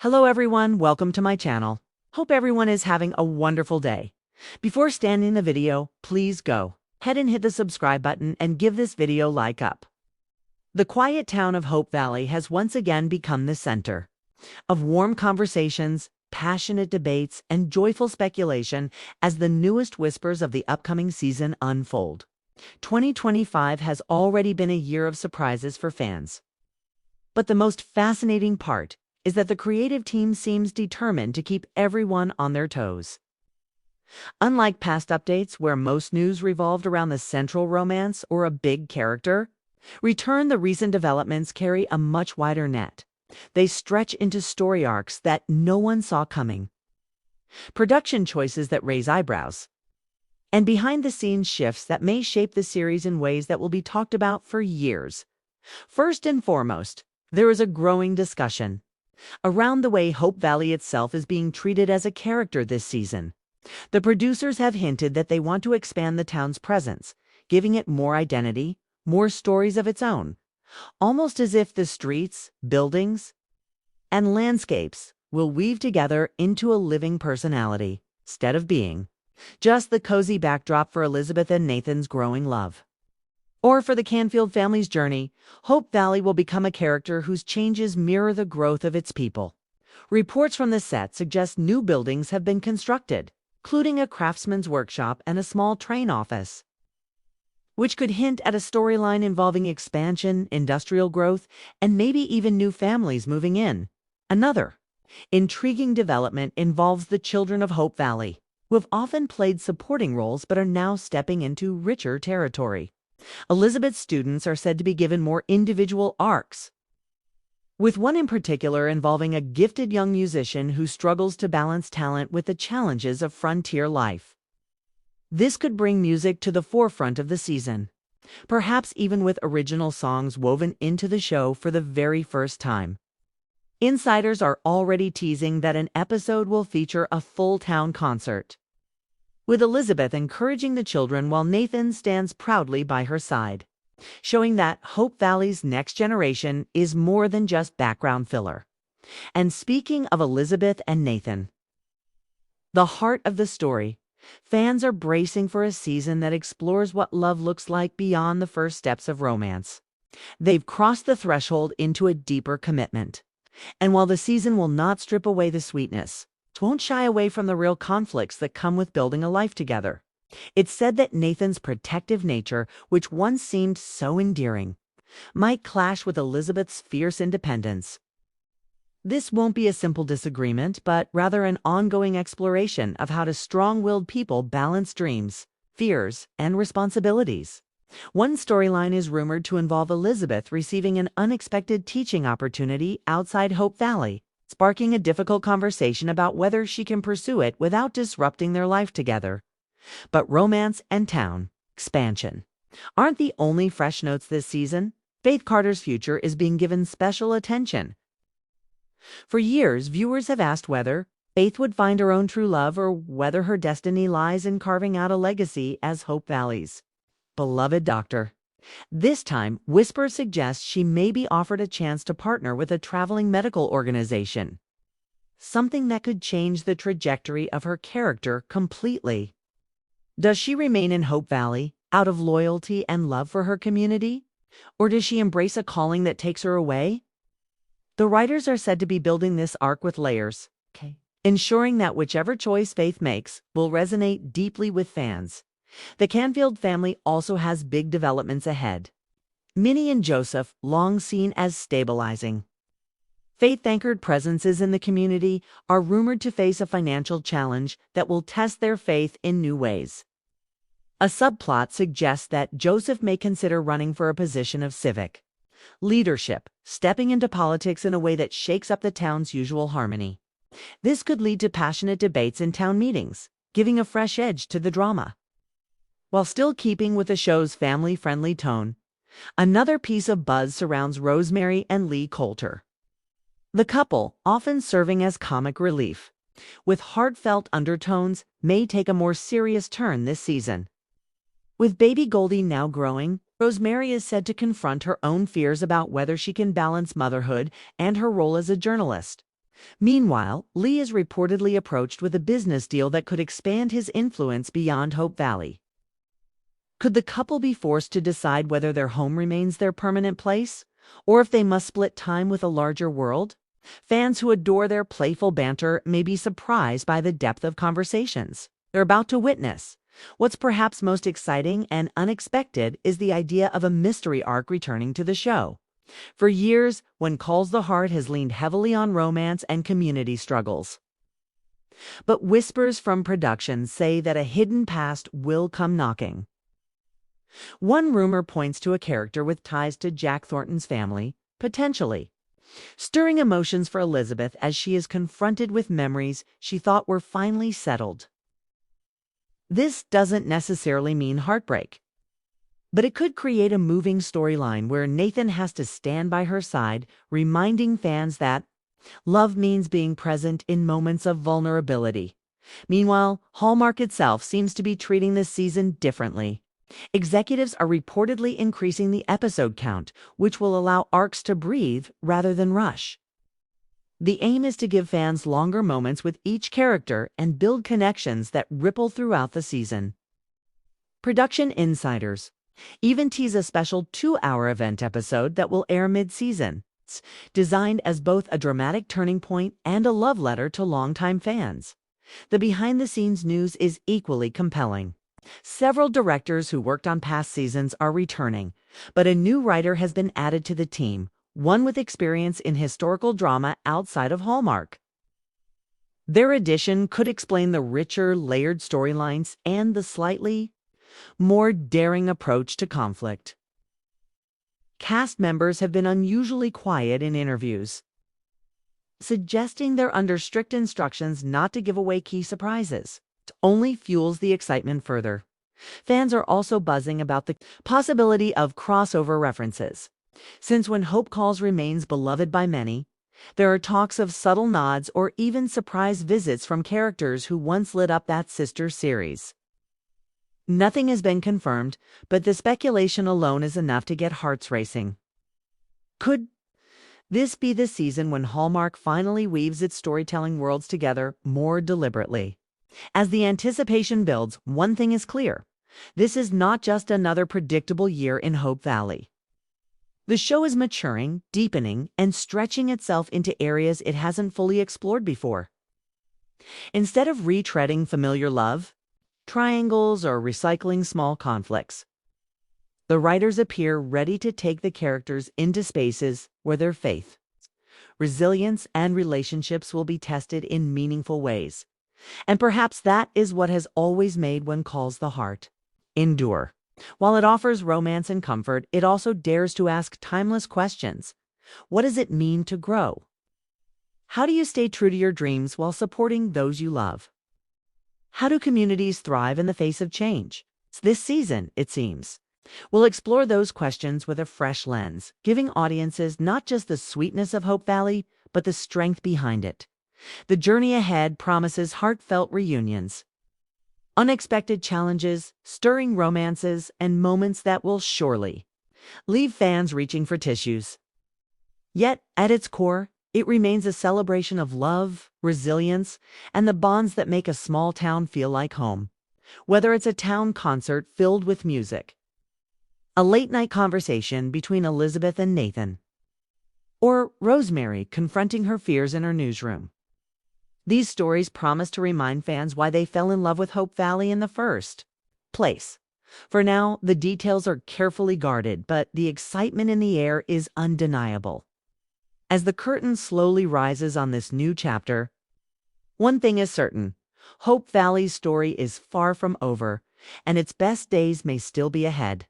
Hello everyone, welcome to my channel. Hope everyone is having a wonderful day. Before starting the video, please go ahead and hit the subscribe button and give this video a like up. The quiet town of Hope Valley has once again become the center of warm conversations, passionate debates, and joyful speculation as the newest whispers of the upcoming season unfold. 2025 has already been a year of surprises for fans. But the most fascinating part is that the creative team seems determined to keep everyone on their toes. Unlike past updates where most news revolved around the central romance or a big character, the recent developments carry a much wider net. They stretch into story arcs that no one saw coming, production choices that raise eyebrows, and behind-the-scenes shifts that may shape the series in ways that will be talked about for years. First and foremost, there is a growing discussion around the way Hope Valley itself is being treated as a character this season. The producers have hinted that they want to expand the town's presence, giving it more identity, more stories of its own, almost as if the streets, buildings, and landscapes will weave together into a living personality, instead of being just the cozy backdrop for Elizabeth and Nathan's growing love. Or for the Canfield family's journey, Hope Valley will become a character whose changes mirror the growth of its people. Reports from the set suggest new buildings have been constructed, including a craftsman's workshop and a small train office, which could hint at a storyline involving expansion, industrial growth, and maybe even new families moving in. Another intriguing development involves the children of Hope Valley, who have often played supporting roles but are now stepping into richer territory. Elizabeth's students are said to be given more individual arcs, with one in particular involving a gifted young musician who struggles to balance talent with the challenges of frontier life. This could bring music to the forefront of the season, perhaps even with original songs woven into the show for the very first time. Insiders are already teasing that an episode will feature a full town concert, with Elizabeth encouraging the children while Nathan stands proudly by her side, showing that Hope Valley's next generation is more than just background filler. And speaking of Elizabeth and Nathan, the heart of the story, fans are bracing for a season that explores what love looks like beyond the first steps of romance. They've crossed the threshold into a deeper commitment. And while the season will not strip away the sweetness, it won't shy away from the real conflicts that come with building a life together. It's said that Nathan's protective nature, which once seemed so endearing, might clash with Elizabeth's fierce independence. This won't be a simple disagreement, but rather an ongoing exploration of how strong-willed people balance dreams, fears, and responsibilities. One storyline is rumored to involve Elizabeth receiving an unexpected teaching opportunity outside Hope Valley, sparking a difficult conversation about whether she can pursue it without disrupting their life together. But romance and town expansion aren't the only fresh notes this season. Faith Carter's future is being given special attention. For years, viewers have asked whether Faith would find her own true love or whether her destiny lies in carving out a legacy as Hope Valley's beloved doctor. This time, whispers suggest she may be offered a chance to partner with a traveling medical organization, something that could change the trajectory of her character completely. Does she remain in Hope Valley out of loyalty and love for her community, or does she embrace a calling that takes her away? The writers are said to be building this arc with layers, ensuring that whichever choice Faith makes will resonate deeply with fans. The Canfield family also has big developments ahead. Minnie and Joseph, long seen as stabilizing faith-anchored presences in the community, are rumored to face a financial challenge that will test their faith in new ways. A subplot suggests that Joseph may consider running for a position of civic leadership, stepping into politics in a way that shakes up the town's usual harmony. This could lead to passionate debates in town meetings, giving a fresh edge to the drama. While still keeping with the show's family-friendly tone, another piece of buzz surrounds Rosemary and Lee Coulter. The couple, often serving as comic relief, with heartfelt undertones, may take a more serious turn this season. With baby Goldie now growing, Rosemary is said to confront her own fears about whether she can balance motherhood and her role as a journalist. Meanwhile, Lee is reportedly approached with a business deal that could expand his influence beyond Hope Valley. Could the couple be forced to decide whether their home remains their permanent place, or if they must split time with a larger world? Fans who adore their playful banter may be surprised by the depth of conversations they're about to witness. What's perhaps most exciting and unexpected is the idea of a mystery arc returning to the show. For years, When Calls the Heart has leaned heavily on romance and community struggles. But whispers from production say that a hidden past will come knocking. One rumor points to a character with ties to Jack Thornton's family, potentially, stirring emotions for Elizabeth as she is confronted with memories she thought were finally settled. This doesn't necessarily mean heartbreak, but it could create a moving storyline where Nathan has to stand by her side, reminding fans that love means being present in moments of vulnerability. Meanwhile, Hallmark itself seems to be treating this season differently. Executives are reportedly increasing the episode count, which will allow arcs to breathe rather than rush. The aim is to give fans longer moments with each character and build connections that ripple throughout the season. Production insiders even tease a special 2-hour event episode that will air mid-season, designed as both a dramatic turning point and a love letter to longtime fans. The behind-the-scenes news is equally compelling. Several directors who worked on past seasons are returning, but a new writer has been added to the team, one with experience in historical drama outside of Hallmark. Their addition could explain the richer, layered storylines and the slightly more daring approach to conflict. Cast members have been unusually quiet in interviews, suggesting they're under strict instructions not to give away key surprises. It only fuels the excitement further. Fans are also buzzing about the possibility of crossover references. Since When Hope Calls remains beloved by many, there are talks of subtle nods or even surprise visits from characters who once lit up that sister series. Nothing has been confirmed, but the speculation alone is enough to get hearts racing. Could this be the season when Hallmark finally weaves its storytelling worlds together more deliberately? As the anticipation builds, one thing is clear. This is not just another predictable year in Hope Valley. The show is maturing, deepening, and stretching itself into areas it hasn't fully explored before. Instead of retreading familiar love, triangles, or recycling small conflicts, the writers appear ready to take the characters into spaces where their faith, resilience, and relationships will be tested in meaningful ways. And perhaps that is what has always made When Calls the Heart endure. While it offers romance and comfort, it also dares to ask timeless questions. What does it mean to grow? How do you stay true to your dreams while supporting those you love? How do communities thrive in the face of change? This season, it seems, will explore those questions with a fresh lens, giving audiences not just the sweetness of Hope Valley, but the strength behind it. The journey ahead promises heartfelt reunions, unexpected challenges, stirring romances, and moments that will surely leave fans reaching for tissues. Yet, at its core, it remains a celebration of love, resilience, and the bonds that make a small town feel like home. Whether it's a town concert filled with music, a late-night conversation between Elizabeth and Nathan, or Rosemary confronting her fears in her newsroom, these stories promise to remind fans why they fell in love with Hope Valley in the first place. For now, the details are carefully guarded, but the excitement in the air is undeniable. As the curtain slowly rises on this new chapter, one thing is certain: Hope Valley's story is far from over, and its best days may still be ahead.